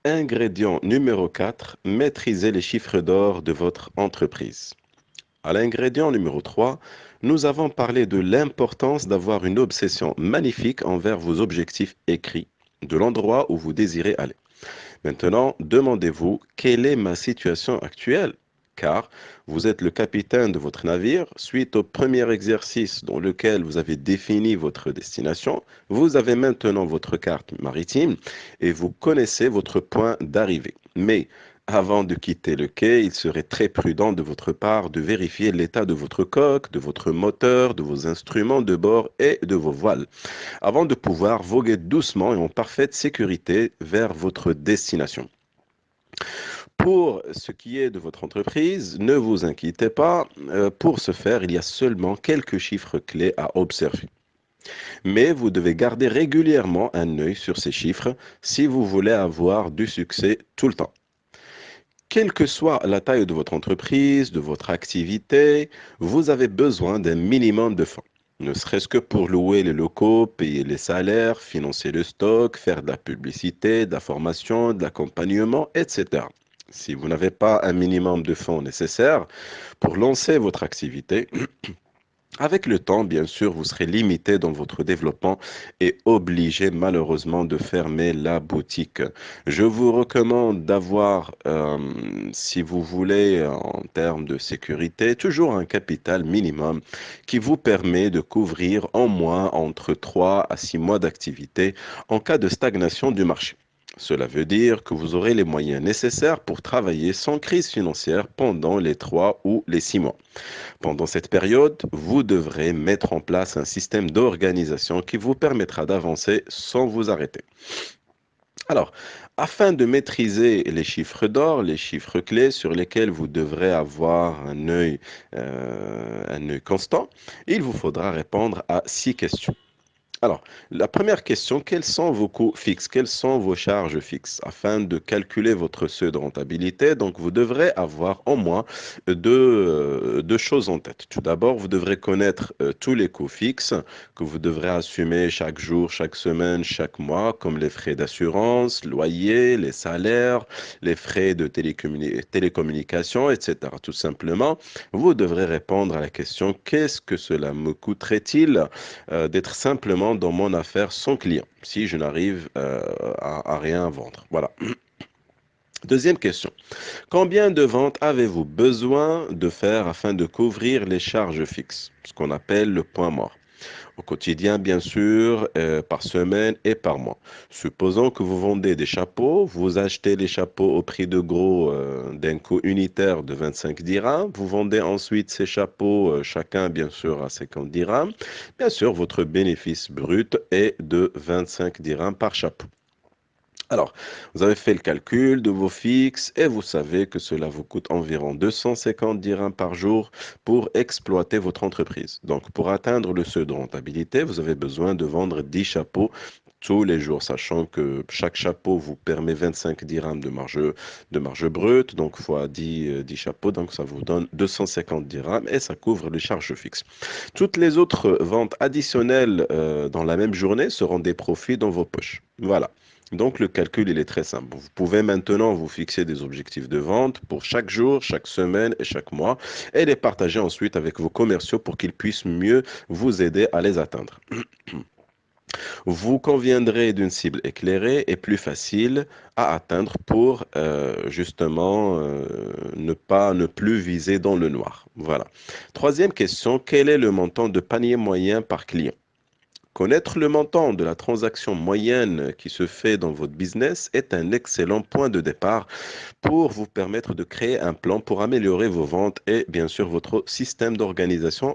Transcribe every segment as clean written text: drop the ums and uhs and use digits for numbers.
Ingrédient numéro 4, maîtriser les chiffres d'or de votre entreprise. À l'ingrédient numéro 3, nous avons parlé de l'importance d'avoir une obsession magnifique envers vos objectifs écrits, de l'endroit où vous désirez aller. Maintenant, demandez-vous quelle est ma situation actuelle, car vous êtes le capitaine de votre navire. Suite au premier exercice dans lequel vous avez défini votre destination, vous avez maintenant votre carte maritime et vous connaissez votre point d'arrivée. Mais avant de quitter le quai, il serait très prudent de votre part de vérifier l'état de votre coque, de votre moteur, de vos instruments de bord et de vos voiles avant de pouvoir voguer doucement et en parfaite sécurité vers votre destination. Pour ce qui est de votre entreprise, ne vous inquiétez pas. Pour ce faire, il y a seulement quelques chiffres clés à observer. Mais vous devez garder régulièrement un œil sur ces chiffres si vous voulez avoir du succès tout le temps. Quelle que soit la taille de votre entreprise, de votre activité, vous avez besoin d'un minimum de fonds. Ne serait-ce que pour louer les locaux, payer les salaires, financer le stock, faire de la publicité, de la formation, de l'accompagnement, etc. Si vous n'avez pas un minimum de fonds nécessaires pour lancer votre activité, avec le temps, bien sûr, vous serez limité dans votre développement et obligé malheureusement de fermer la boutique. Je vous recommande d'avoir, si vous voulez, en termes de sécurité, toujours un capital minimum qui vous permet de couvrir en moins entre 3 à 6 mois d'activité en cas de stagnation du marché. Cela veut dire que vous aurez les moyens nécessaires pour travailler sans crise financière pendant les 3 ou les 6 mois. Pendant cette période, vous devrez mettre en place un système d'organisation qui vous permettra d'avancer sans vous arrêter. Alors, afin de maîtriser les chiffres d'or, les chiffres clés sur lesquels vous devrez avoir un œil constant, il vous faudra répondre à 6 questions. Alors, la première question, quels sont vos coûts fixes? Quelles sont vos charges fixes? Afin de calculer votre seuil de rentabilité, donc vous devrez avoir au moins deux choses en tête. Tout d'abord, vous devrez connaître tous les coûts fixes que vous devrez assumer chaque jour, chaque semaine, chaque mois, comme les frais d'assurance, loyer, les salaires, les frais de télécommunication, etc. Tout simplement, vous devrez répondre à la question, qu'est-ce que cela me coûterait-il d'être simplement dans mon affaire sans client, si je n'arrive à rien vendre. Voilà. Deuxième question. Combien de ventes avez-vous besoin de faire afin de couvrir les charges fixes, ce qu'on appelle le point mort? Au quotidien, bien sûr, par semaine et par mois. Supposons que vous vendez des chapeaux, vous achetez les chapeaux au prix de gros d'un coût unitaire de 25 dirhams, vous vendez ensuite ces chapeaux, chacun bien sûr à 50 dirhams. Bien sûr, votre bénéfice brut est de 25 dirhams par chapeau. Alors, vous avez fait le calcul de vos fixes et vous savez que cela vous coûte environ 250 dirhams par jour pour exploiter votre entreprise. Donc, pour atteindre le seuil de rentabilité, vous avez besoin de vendre 10 chapeaux tous les jours, sachant que chaque chapeau vous permet 25 dirhams de marge brute, donc fois 10 chapeaux, donc ça vous donne 250 dirhams et ça couvre les charges fixes. Toutes les autres ventes additionnelles dans la même journée seront des profits dans vos poches. Voilà. Donc le calcul, il est très simple. Vous pouvez maintenant vous fixer des objectifs de vente pour chaque jour, chaque semaine et chaque mois et les partager ensuite avec vos commerciaux pour qu'ils puissent mieux vous aider à les atteindre. Vous conviendrez d'une cible éclairée et plus facile à atteindre pour justement ne plus viser dans le noir. Voilà. Troisième question, quel est le montant de panier moyen par client? Connaître le montant de la transaction moyenne qui se fait dans votre business est un excellent point de départ pour vous permettre de créer un plan pour améliorer vos ventes et bien sûr votre système d'organisation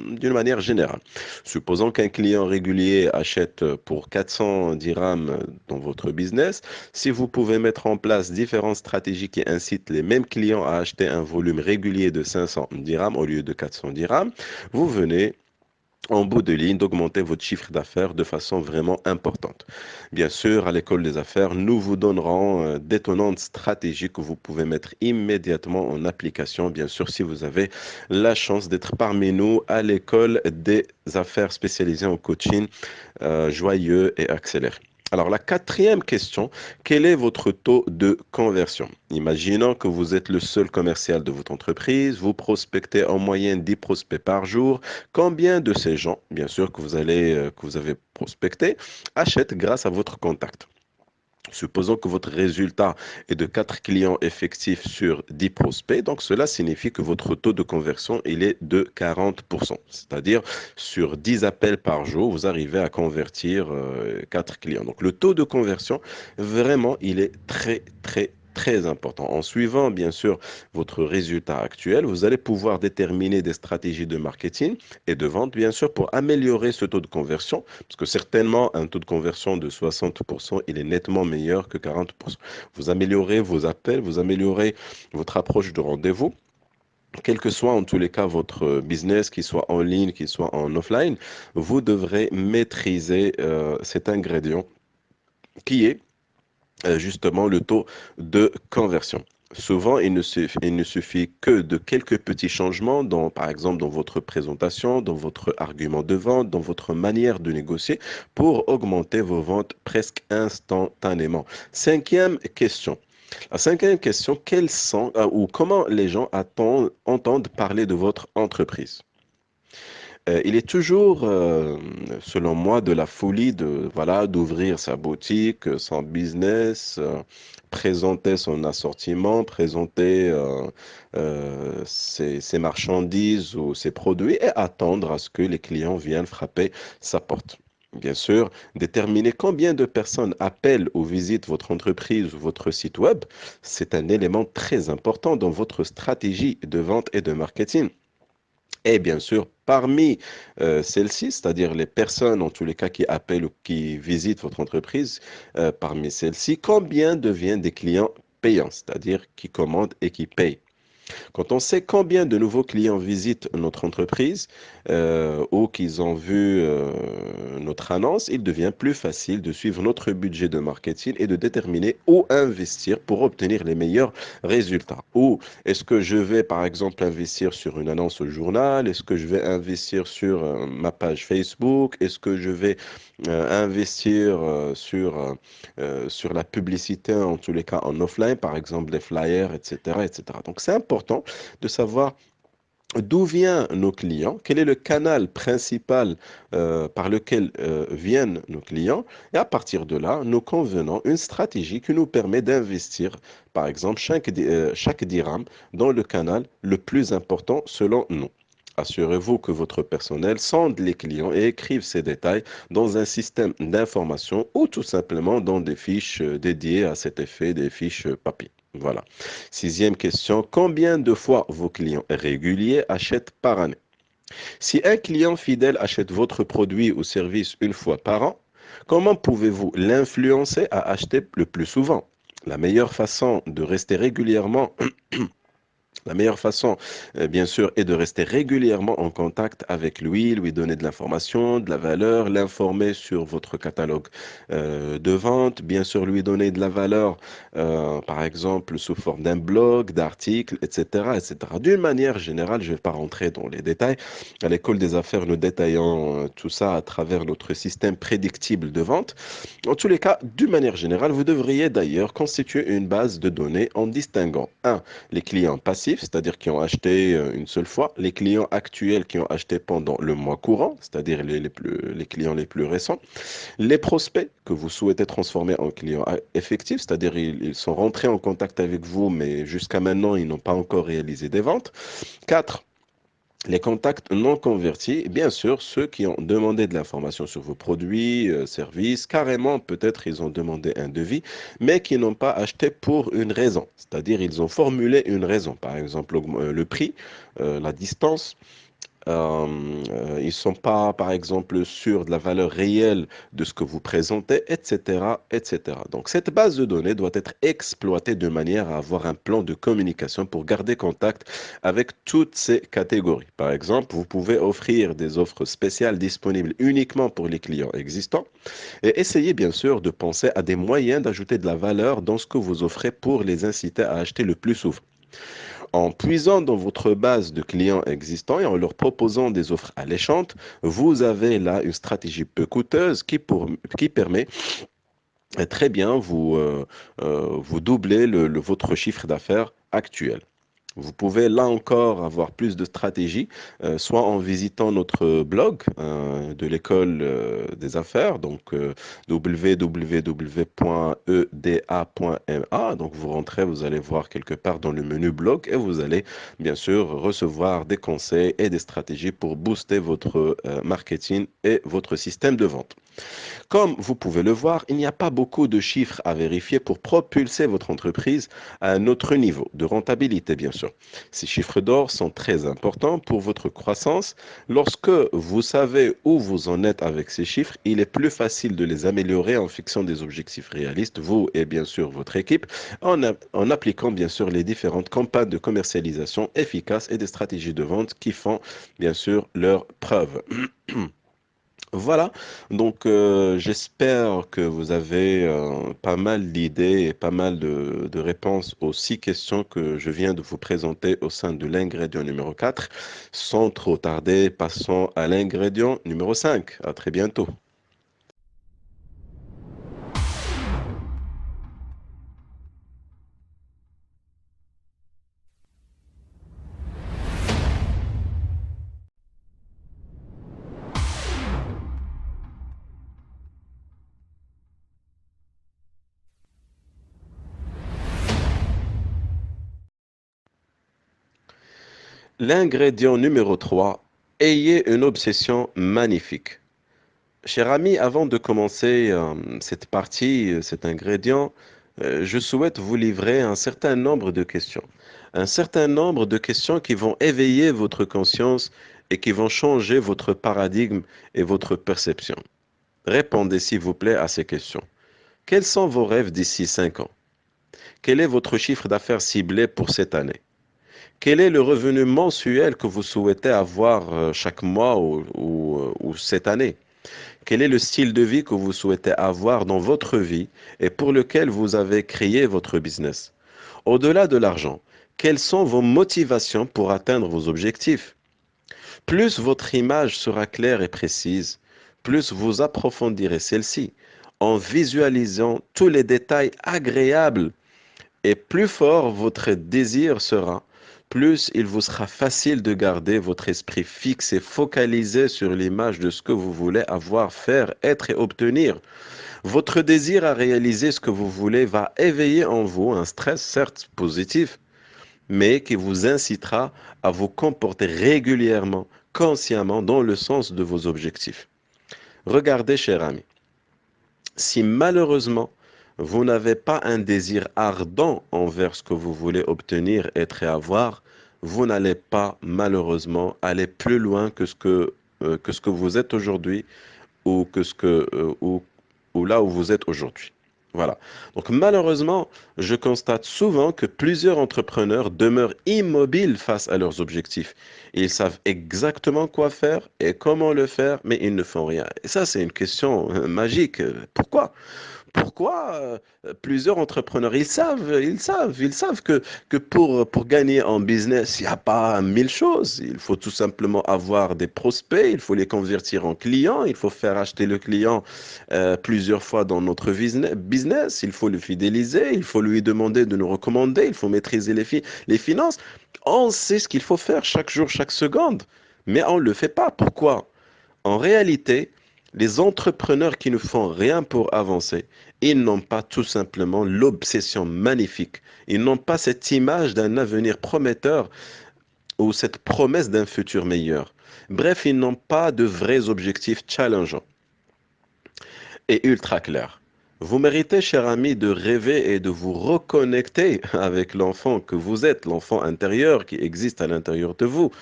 d'une manière générale. Supposons qu'un client régulier achète pour 400 dirhams dans votre business, si vous pouvez mettre en place différentes stratégies qui incitent les mêmes clients à acheter un volume régulier de 500 dirhams au lieu de 400 dirhams, vous venez en bout de ligne d'augmenter votre chiffre d'affaires de façon vraiment importante. Bien sûr, à l'école des affaires, nous vous donnerons d'étonnantes stratégies que vous pouvez mettre immédiatement en application, bien sûr, si vous avez la chance d'être parmi nous à l'école des affaires spécialisées en coaching joyeux et accéléré. Alors, la quatrième question, quel est votre taux de conversion? Imaginons que vous êtes le seul commercial de votre entreprise, vous prospectez en moyenne 10 prospects par jour. Combien de ces gens, bien sûr, que vous avez prospecté, achètent grâce à votre contact? Supposons que votre résultat est de 4 clients effectifs sur 10 prospects, donc cela signifie que votre taux de conversion, il est de 40%. C'est-à-dire, sur 10 appels par jour, vous arrivez à convertir 4 clients. Donc le taux de conversion, vraiment, il est très important. En suivant, bien sûr, votre résultat actuel, vous allez pouvoir déterminer des stratégies de marketing et de vente, bien sûr, pour améliorer ce taux de conversion parce que certainement, un taux de conversion de 60%, il est nettement meilleur que 40%. Vous améliorez vos appels, vous améliorez votre approche de rendez-vous. Quel que soit en tous les cas votre business, qu'il soit en ligne, qu'il soit en offline, vous devrez maîtriser cet ingrédient qui est justement le taux de conversion. Souvent, il ne suffit que de quelques petits changements, dans, par exemple dans votre présentation, dans votre argument de vente, dans votre manière de négocier, pour augmenter vos ventes presque instantanément. Cinquième question. La cinquième question, quels sont ou comment les gens entendent parler de votre entreprise? Il est toujours, selon moi, de la folie de voilà d'ouvrir sa boutique, son business, présenter son assortiment, présenter ses marchandises ou ses produits et attendre à ce que les clients viennent frapper sa porte. Bien sûr, déterminer combien de personnes appellent ou visitent votre entreprise ou votre site web, c'est un élément très important dans votre stratégie de vente et de marketing. Et bien sûr, parmi celles-ci, c'est-à-dire les personnes, en tous les cas, qui appellent ou qui visitent votre entreprise, parmi celles-ci, combien deviennent des clients payants, c'est-à-dire qui commandent et qui payent? Quand on sait combien de nouveaux clients visitent notre entreprise ou qu'ils ont vu notre annonce, il devient plus facile de suivre notre budget de marketing et de déterminer où investir pour obtenir les meilleurs résultats. Ou est-ce que je vais, par exemple, investir sur une annonce au journal? Est-ce que je vais investir sur ma page Facebook? Est-ce que je vais investir sur la publicité, en tous les cas en offline, par exemple des flyers, etc., etc. Donc c'est important de savoir d'où viennent nos clients, quel est le canal principal par lequel viennent nos clients, et à partir de là, nous convenons une stratégie qui nous permet d'investir, par exemple, chaque dirham dans le canal le plus important selon nous. Assurez-vous que votre personnel sonde les clients et écrive ces détails dans un système d'information ou tout simplement dans des fiches dédiées à cet effet, des fiches papier. Voilà. Sixième question, combien de fois vos clients réguliers achètent par année? Si un client fidèle achète votre produit ou service une fois par an, comment pouvez-vous l'influencer à acheter le plus souvent? La meilleure façon de rester régulièrement La meilleure façon, bien sûr, est de rester régulièrement en contact avec lui donner de l'information, de la valeur, l'informer sur votre catalogue de vente, bien sûr, lui donner de la valeur, par exemple, sous forme d'un blog, d'articles, etc., etc. D'une manière générale, je ne vais pas rentrer dans les détails. À l'école des affaires, nous détaillons tout ça à travers notre système prédictible de vente. En tous les cas, d'une manière générale, vous devriez d'ailleurs constituer une base de données en distinguant un les clients passifs, c'est-à-dire qui ont acheté une seule fois, les clients actuels qui ont acheté pendant le mois courant, c'est-à-dire les clients les plus récents, les prospects que vous souhaitez transformer en clients effectifs, c'est-à-dire ils sont rentrés en contact avec vous, mais jusqu'à maintenant, ils n'ont pas encore réalisé des ventes. 4. Les contacts non convertis, bien sûr, ceux qui ont demandé de l'information sur vos produits, services, carrément, peut-être ils ont demandé un devis, mais qui n'ont pas acheté pour une raison. C'est-à-dire, ils ont formulé une raison, par exemple, le prix, la distance, ils ne sont pas, par exemple, sûrs de la valeur réelle de ce que vous présentez, etc., etc. Donc, cette base de données doit être exploitée de manière à avoir un plan de communication pour garder contact avec toutes ces catégories. Par exemple, vous pouvez offrir des offres spéciales disponibles uniquement pour les clients existants et essayez bien sûr de penser à des moyens d'ajouter de la valeur dans ce que vous offrez pour les inciter à acheter le plus souvent. En puisant dans votre base de clients existants et en leur proposant des offres alléchantes, vous avez là une stratégie peu coûteuse qui permet très bien, vous doublez votre chiffre d'affaires actuel. Vous pouvez là encore avoir plus de stratégies, soit en visitant notre blog de l'école des affaires, donc www.eda.ma. Donc vous rentrez, vous allez voir quelque part dans le menu blog et vous allez bien sûr recevoir des conseils et des stratégies pour booster votre marketing et votre système de vente. Comme vous pouvez le voir, il n'y a pas beaucoup de chiffres à vérifier pour propulser votre entreprise à un autre niveau de rentabilité, bien sûr. Ces chiffres d'or sont très importants pour votre croissance. Lorsque vous savez où vous en êtes avec ces chiffres, il est plus facile de les améliorer en fixant des objectifs réalistes, vous et bien sûr votre équipe, en appliquant bien sûr les différentes campagnes de commercialisation efficaces et des stratégies de vente qui font bien sûr leurs preuves. Voilà, donc j'espère que vous avez pas mal d'idées et pas mal de réponses aux 6 questions que je viens de vous présenter au sein de l'ingrédient numéro 4. Sans trop tarder, passons à l'ingrédient numéro 5. À très bientôt. L'ingrédient numéro 3. Ayez une obsession magnifique. Cher ami, avant de commencer cette partie, cet ingrédient, je souhaite vous livrer un certain nombre de questions. Un certain nombre de questions qui vont éveiller votre conscience et qui vont changer votre paradigme et votre perception. Répondez s'il vous plaît à ces questions. Quels sont vos rêves d'ici 5 ans? Quel est votre chiffre d'affaires ciblé pour cette année? Quel est le revenu mensuel que vous souhaitez avoir chaque mois ou cette année? Quel est le style de vie que vous souhaitez avoir dans votre vie et pour lequel vous avez créé votre business? Au-delà de l'argent, quelles sont vos motivations pour atteindre vos objectifs? Plus votre image sera claire et précise, plus vous approfondirez celle-ci en visualisant tous les détails agréables et plus fort votre désir sera, plus il vous sera facile de garder votre esprit fixe et focalisé sur l'image de ce que vous voulez avoir, faire, être et obtenir. Votre désir à réaliser ce que vous voulez va éveiller en vous un stress certes positif, mais qui vous incitera à vous comporter régulièrement, consciemment dans le sens de vos objectifs. Regardez, cher ami, si malheureusement vous n'avez pas un désir ardent envers ce que vous voulez obtenir, être et avoir, vous n'allez pas malheureusement aller plus loin que ce que vous êtes aujourd'hui ou que ce que ou là où vous êtes aujourd'hui. Voilà. Donc malheureusement, je constate souvent que plusieurs entrepreneurs demeurent immobiles face à leurs objectifs. Ils savent exactement quoi faire et comment le faire, mais ils ne font rien. Et ça, c'est une question magique. Pourquoi? Pourquoi plusieurs entrepreneurs, ils savent que pour gagner en business, il n'y a pas 1000 choses. Il faut tout simplement avoir des prospects, il faut les convertir en clients, il faut faire acheter le client plusieurs fois dans notre business, il faut le fidéliser, il faut lui demander de nous recommander, il faut maîtriser les finances. On sait ce qu'il faut faire chaque jour, chaque seconde, mais on ne le fait pas. Pourquoi? En réalité, les entrepreneurs qui ne font rien pour avancer, ils n'ont pas tout simplement l'obsession magnifique. Ils n'ont pas cette image d'un avenir prometteur ou cette promesse d'un futur meilleur. Bref, ils n'ont pas de vrais objectifs challengeants et ultra clairs. Vous méritez, cher ami, de rêver et de vous reconnecter avec l'enfant que vous êtes, l'enfant intérieur qui existe à l'intérieur de vous.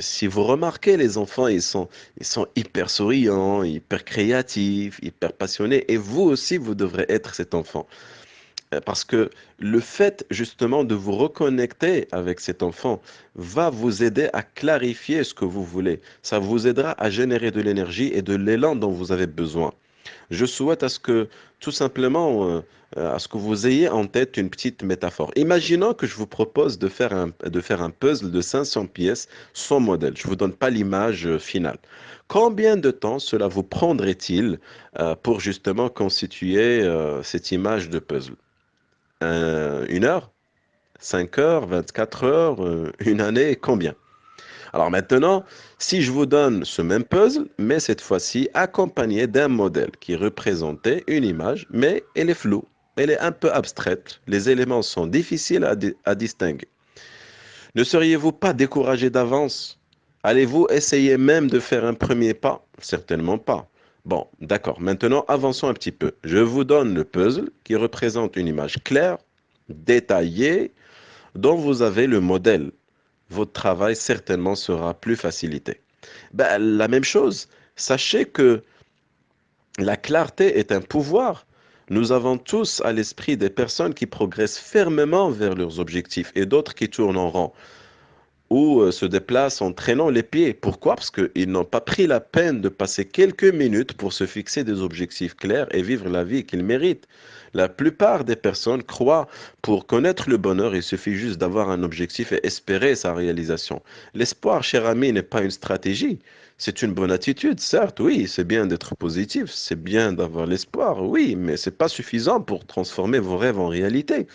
Si vous remarquez, les enfants, ils sont hyper souriants, hyper créatifs, hyper passionnés. Et vous aussi, vous devrez être cet enfant. Parce que le fait justement de vous reconnecter avec cet enfant va vous aider à clarifier ce que vous voulez. Ça vous aidera à générer de l'énergie et de l'élan dont vous avez besoin. Je souhaite à ce que, tout simplement, à ce que vous ayez en tête une petite métaphore. Imaginons que je vous propose de faire un puzzle de 500 pièces sans modèle. Je ne vous donne pas l'image finale. Combien de temps cela vous prendrait-il pour justement constituer cette image de puzzle? Une heure? 5 heures? 24 heures? Une année? Combien? Alors maintenant, si je vous donne ce même puzzle, mais cette fois-ci accompagné d'un modèle qui représentait une image, mais elle est floue, elle est un peu abstraite, les éléments sont difficiles à distinguer. Ne seriez-vous pas découragé d'avance? Allez-vous essayer même de faire un premier pas? Certainement pas. Bon, d'accord. Maintenant, avançons un petit peu. Je vous donne le puzzle qui représente une image claire, détaillée, dont vous avez le modèle. Votre travail certainement sera plus facilité. Ben, la même chose, sachez que la clarté est un pouvoir. Nous avons tous à l'esprit des personnes qui progressent fermement vers leurs objectifs et d'autres qui tournent en rond ou se déplacent en traînant les pieds. Pourquoi? Parce qu'ils n'ont pas pris la peine de passer quelques minutes pour se fixer des objectifs clairs et vivre la vie qu'ils méritent. La plupart des personnes croient pour connaître le bonheur, il suffit juste d'avoir un objectif et espérer sa réalisation. L'espoir, cher ami, n'est pas une stratégie. C'est une bonne attitude, certes, oui, c'est bien d'être positif, c'est bien d'avoir l'espoir, oui, mais c'est pas suffisant pour transformer vos rêves en réalité.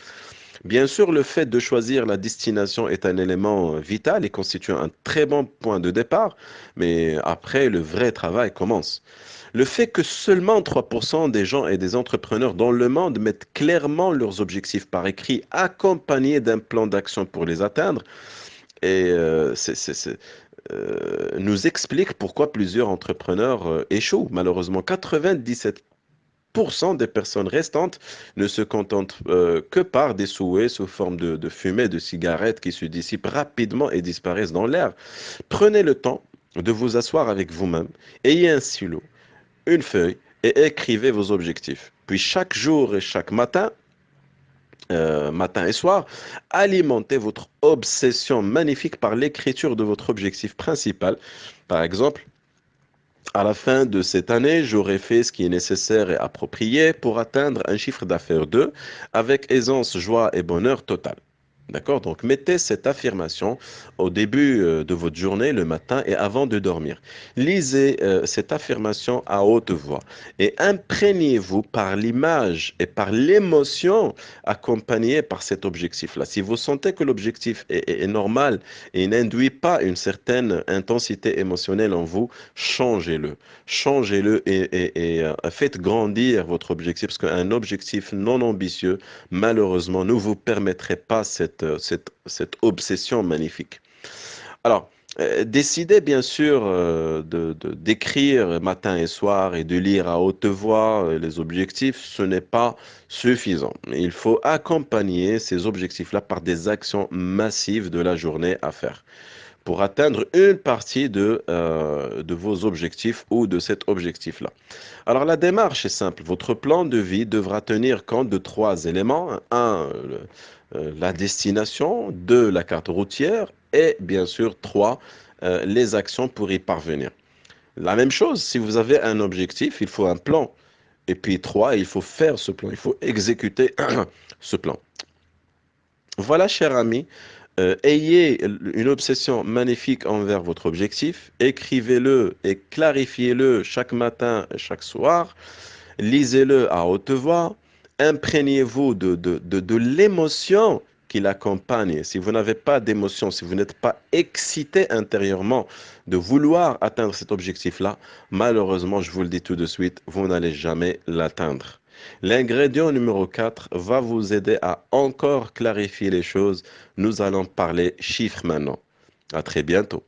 Bien sûr, le fait de choisir la destination est un élément vital et constitue un très bon point de départ, mais après, le vrai travail commence. Le fait que seulement 3% des gens et des entrepreneurs dans le monde mettent clairement leurs objectifs par écrit, accompagnés d'un plan d'action pour les atteindre, et nous explique pourquoi plusieurs entrepreneurs échouent. Malheureusement, 97% des personnes restantes ne se contentent que par des souhaits sous forme de fumée de cigarettes qui se dissipent rapidement et disparaissent dans l'air. Prenez le temps de vous asseoir avec vous-même, ayez un stylo, une feuille et écrivez vos objectifs. Puis chaque jour et chaque matin, matin et soir, alimentez votre obsession magnifique par l'écriture de votre objectif principal. Par exemple, à la fin de cette année, j'aurai fait ce qui est nécessaire et approprié pour atteindre un chiffre d'affaires 2 avec aisance, joie et bonheur total. D'accord? Donc, mettez cette affirmation au début de votre journée, le matin et avant de dormir. Lisez cette affirmation à haute voix et imprégnez-vous par l'image et par l'émotion accompagnée par cet objectif-là. Si vous sentez que l'objectif est normal et n'induit pas une certaine intensité émotionnelle en vous, changez-le. Changez-le et faites grandir votre objectif parce qu'un objectif non ambitieux, malheureusement, ne vous permettrait pas cette obsession magnifique. Alors, décidez bien sûr d'écrire matin et soir et de lire à haute voix les objectifs, ce n'est pas suffisant. Il faut accompagner ces objectifs-là par des actions massives de la journée à faire pour atteindre une partie de vos objectifs ou de cet objectif-là. Alors la démarche est simple. Votre plan de vie devra tenir compte de trois éléments. Un, la destination. Deux, la carte routière. Et bien sûr, trois, les actions pour y parvenir. La même chose, si vous avez un objectif, il faut un plan. Et puis trois, il faut faire ce plan. Il faut exécuter ce plan. Voilà, cher ami, ayez une obsession magnifique envers votre objectif, écrivez-le et clarifiez-le chaque matin et chaque soir, lisez-le à haute voix, imprégnez-vous de l'émotion qui l'accompagne. Si vous n'avez pas d'émotion, si vous n'êtes pas excité intérieurement de vouloir atteindre cet objectif-là, malheureusement, je vous le dis tout de suite, vous n'allez jamais l'atteindre. L'ingrédient numéro 4 va vous aider à encore clarifier les choses. Nous allons parler chiffres maintenant. À très bientôt.